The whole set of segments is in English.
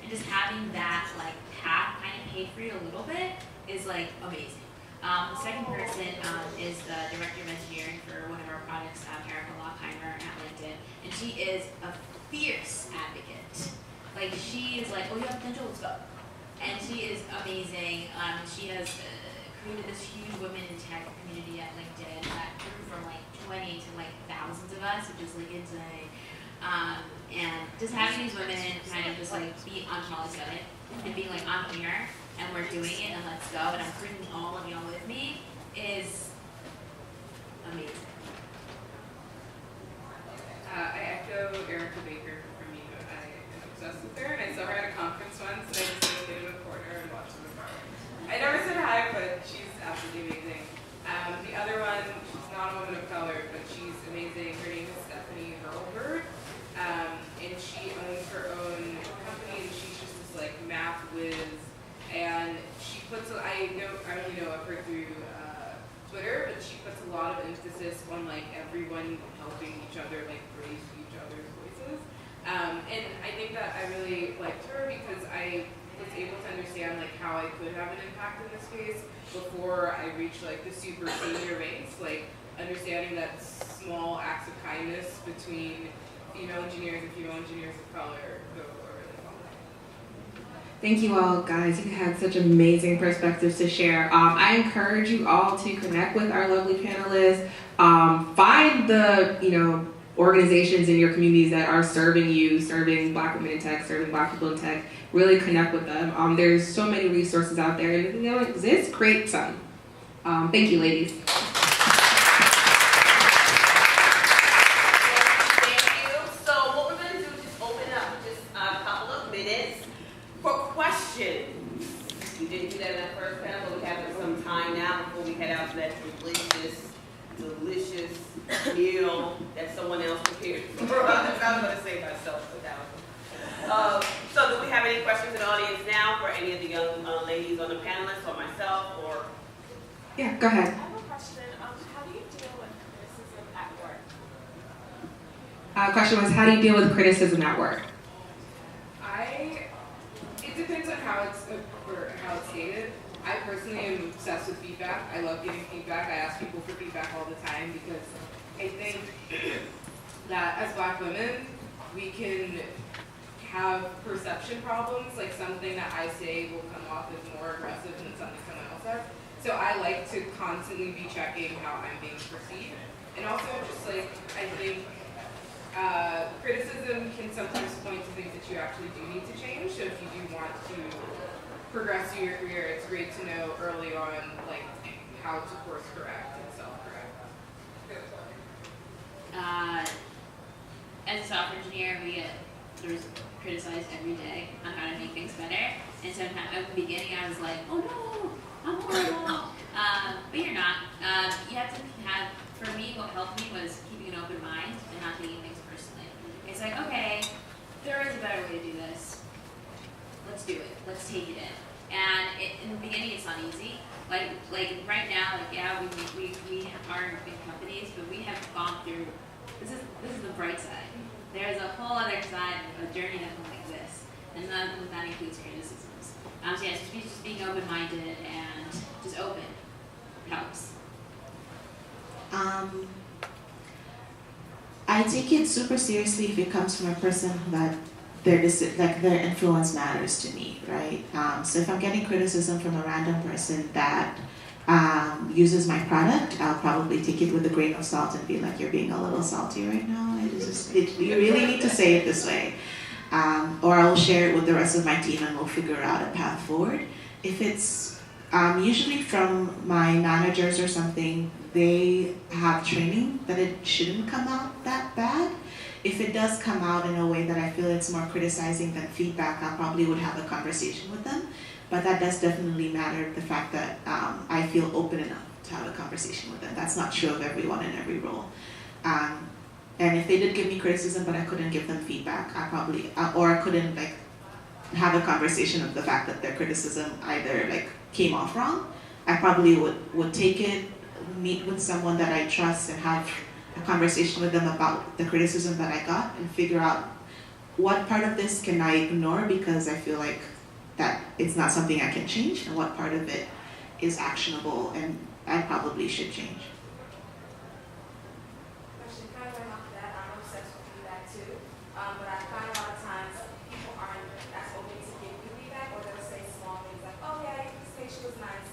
and just having that like path kind of pay for you a little bit is like amazing. The second person is the director of engineering for one of our products, Erica Lockheimer at LinkedIn, and she is a fierce advocate. Like she is like, oh, you have potential, let's go. And she is amazing. She has created this huge women in tech community at LinkedIn that grew from like 20 to like thousands of us, which is like insane. And just having these women kind of just like be unapologetic and being like, I'm here and we're doing it and let's go and I'm bringing all of y'all with me is amazing. I echo Erica Baker from you. I am obsessed with her and I saw her at a conference once and I just like stayed in the corner and watched her. I never said hi, but she's absolutely amazing. The other one, she's not a woman of color, but she's amazing. Her name is Stephanie Hurlbird. And she owns her own company and she's just this like math whiz. And she puts, I only know of her through Twitter, but she puts a lot of emphasis on like everyone helping each other, like raise each other's voices. And I think that I really liked her because I was able to understand like how I could have an impact in this space before I reached like the super senior ranks, like understanding that small acts of kindness between female engineers and female engineers of color go a really long way. Thank you all, guys. You had such amazing perspectives to share. I encourage you all to connect with our lovely panelists. Find the organizations in your communities that are serving you, serving Black women in tech, serving Black people in tech. Really connect with them. There's so many resources out there, and if they don't exist, create some. Thank you, ladies. We didn't do that in that first panel, but we have some time now before we head out to that delicious meal that someone else prepared for us. I was going to say myself, but that was. So do we have any questions in the audience now for any of the young ladies on the panelists or myself or? Yeah, go ahead. I have a question. How do you deal with criticism at work? Question was, how do you deal with criticism at work? It depends on how it's stated. I personally am obsessed with feedback. I love getting feedback. I ask people for feedback all the time because I think that as Black women, we can have perception problems, like something that I say will come off as more aggressive than something someone else says. So I like to constantly be checking how I'm being perceived. And also just like, I think criticism can sometimes point to things that you actually do need to change. So if you do want to progress through your career, it's great to know early on like how to course correct and self-correct. As a software engineer, we get criticized every day on how to make things better. And sometimes at the beginning, I was like, oh no, I'm horrible. But you're not. You have to have, for me, what helped me was keeping an open mind and not taking things personally. It's like, okay, there is a better way to do this. Let's do it. Let's take it in. And in the beginning, it's not easy. Like right now, like yeah, we are big companies, but we have gone through. This is the bright side. There's a whole other side of a journey that won't exist, and that includes criticisms. So yeah, just being open-minded and just open helps. I take it super seriously if it comes from a person that their influence matters to me, right? So if I'm getting criticism from a random person that uses my product, I'll probably take it with a grain of salt and be like, you're being a little salty right now. You really need to say it this way. Or I'll share it with the rest of my team and we'll figure out a path forward. If it's usually from my managers or something, they have training that it shouldn't come out that bad. If it does come out in a way that I feel it's more criticizing than feedback, I probably would have a conversation with them. But that does definitely matter, the fact that I feel open enough to have a conversation with them. That's not true of everyone in every role. And if they did give me criticism but I couldn't give them feedback, I couldn't have a conversation of the fact that their criticism either came off wrong, I probably would take it, meet with someone that I trust and have a conversation with them about the criticism that I got and figure out what part of this can I ignore because I feel like that it's not something I can change, and what part of it is actionable and I probably should change. Actually, kind of going off of that, I'm obsessed with feedback too. But I find a lot of times people aren't as open to giving you feedback, or they'll say small things like, "Oh yeah, this picture was nice.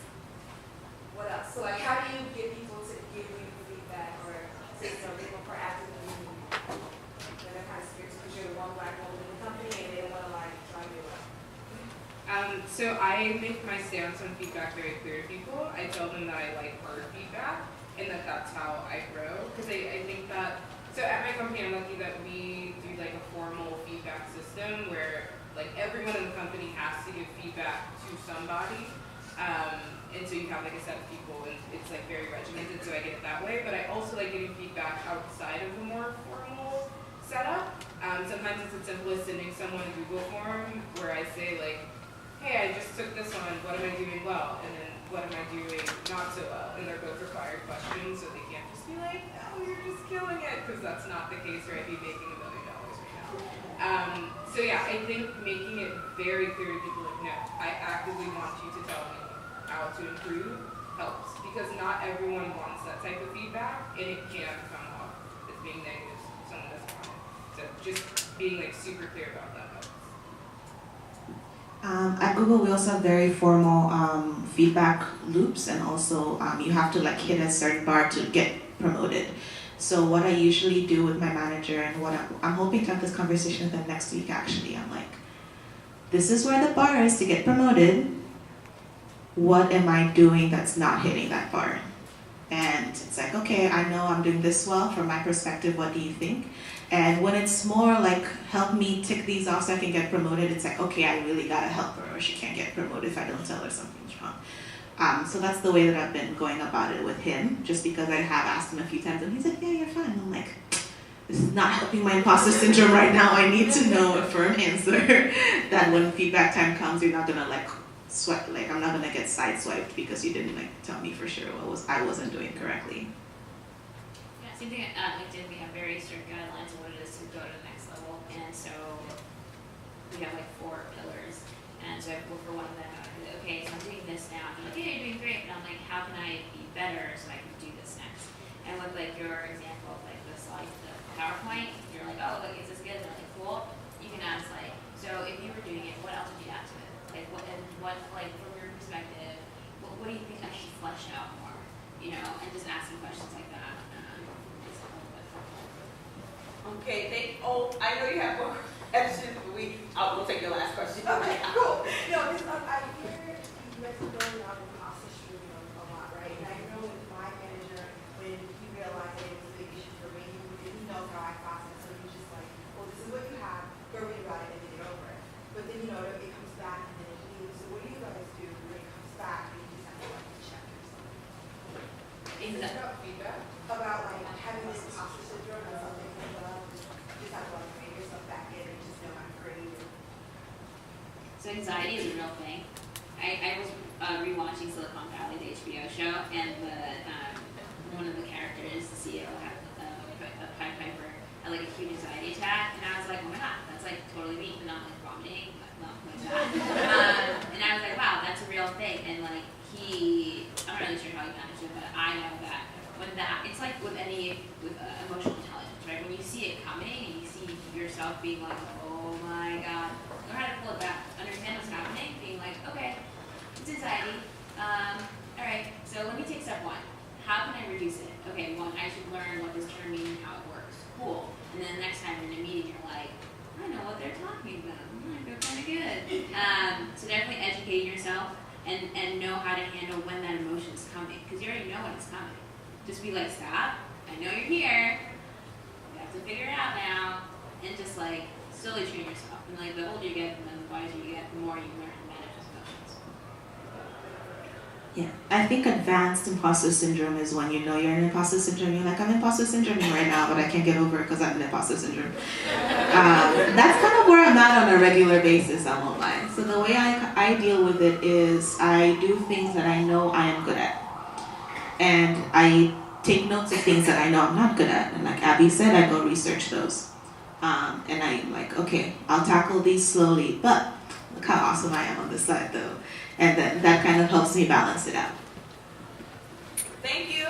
What else?" So like, how do you get people to give you feedback, or to be more proactive in giving you? They're kind of scared because you're the one black woman in the company, and they don't want to like try you out. So I make my stance on feedback very clear to people. I tell them that I like hard feedback and that that's how I grow. Because I think that, so at my company I'm lucky that we do like a formal feedback system where like everyone in the company has to give feedback to somebody. And so you have like a set of people and it's like very regimented, so I get it that way. But I also like giving feedback outside of the more formal setup. Sometimes it's as simple as sending someone a Google form where I say like, hey, I just took this one, what am I doing well? And then what am I doing not so well? And they're both required questions, so they can't just be like, oh, you're just killing it, because that's not the case, or I'd be making $1 million right now. So yeah, I think making it very clear to people like, no, I actively want you to tell me how to improve helps, because not everyone wants that type of feedback, and it can come off as being negative if someone doesn't want it. So just being like super clear about that helps. At Google, we also have very formal feedback loops, and also you have to like hit a certain bar to get promoted. So what I usually do with my manager, and what I'm hoping to have this conversation with them next week actually, I'm like, this is where the bar is to get promoted. What am I doing that's not hitting that bar? And it's like, okay, I know I'm doing this well. From my perspective, what do you think? And when it's more like, help me tick these off so I can get promoted, it's like, okay, I really gotta help her, or she can't get promoted if I don't tell her something's wrong. So that's the way that I've been going about it with him, just because I have asked him a few times, and he's like, yeah, you're fine. I'm like, this is not helping my imposter syndrome right now. I need to know a firm answer that when feedback time comes, you're not gonna like sweat, like I'm not gonna get sideswiped because you didn't like tell me for sure what I wasn't doing correctly. Yeah, same thing at LinkedIn. We have very strict guidelines on what it is to go to the next level, and so we have like 4 pillars. And so I look for one of them. Okay, so I'm doing this now. I'm like, hey, you're doing great. And I'm like, how can I be better so I can do this next? And with like your example of like the slide, the PowerPoint, you're like, oh, look, is this good? And they're like, cool. You can ask like, so if you were doing it, what else would you add to it? Like what like from your perspective, what do you think I should flesh out more? You know, and just asking questions like that. Okay, I know you have more questions, but we'll take your last question. Okay, cool. No, because I hear you guys are going out in imposter syndrome a lot, right? And I know with my manager, when he realized that it was a big issue for me, he knows how I process, so he's just like, well, this is what you have, go read about it and then get over it. But then, you know, it comes back and then it leaves. So what do you guys do when it comes back and you just have to like check yourself? About feedback? About like having this imposter syndrome and something comes up, you just have to like bring yourself back in and just know I'm great. So anxiety is a real thing. I was rewatching Silicon Valley, the HBO show, and one of the characters, the CEO, had a Pied Piper, had like a huge anxiety attack, and I was like, oh my god, that's like totally me, but not like vomiting, not like that. And I was like, wow, that's a real thing. And like I'm not really sure how he managed it, but I know that when it's like with emotional intelligence, right? When you see it coming and you see yourself being like, oh my god, learn how to pull it back, understand what's happening, being like, okay, it's anxiety. All right, so let me take step 1. How can I reduce it? Okay, 1, I should learn what this term means and how it works. Cool. And then the next time you're in a meeting, you're like, I know what they're talking about. I feel kind of good. So definitely educate yourself and know how to handle when that emotion is coming, because you already know when it's coming. Just be like, stop. I know you're here. You have to figure it out now, and just like slowly train yourself. And like the older you get, and the wiser you get, the more you learn to manage those emotions. Yeah, I think advanced imposter syndrome is when you know you're in imposter syndrome. You're like, I'm imposter syndrome right now, but I can't get over it because I'm in imposter syndrome. That's kind of where I'm at on a regular basis, I won't lie. So the way I deal with it is I do things that I know I am good at. And I take notes of things that I know I'm not good at. And like Abby said, I go research those. And I'm like, okay, I'll tackle these slowly, but look how awesome I am on this side though. And that kind of helps me balance it out. Thank you.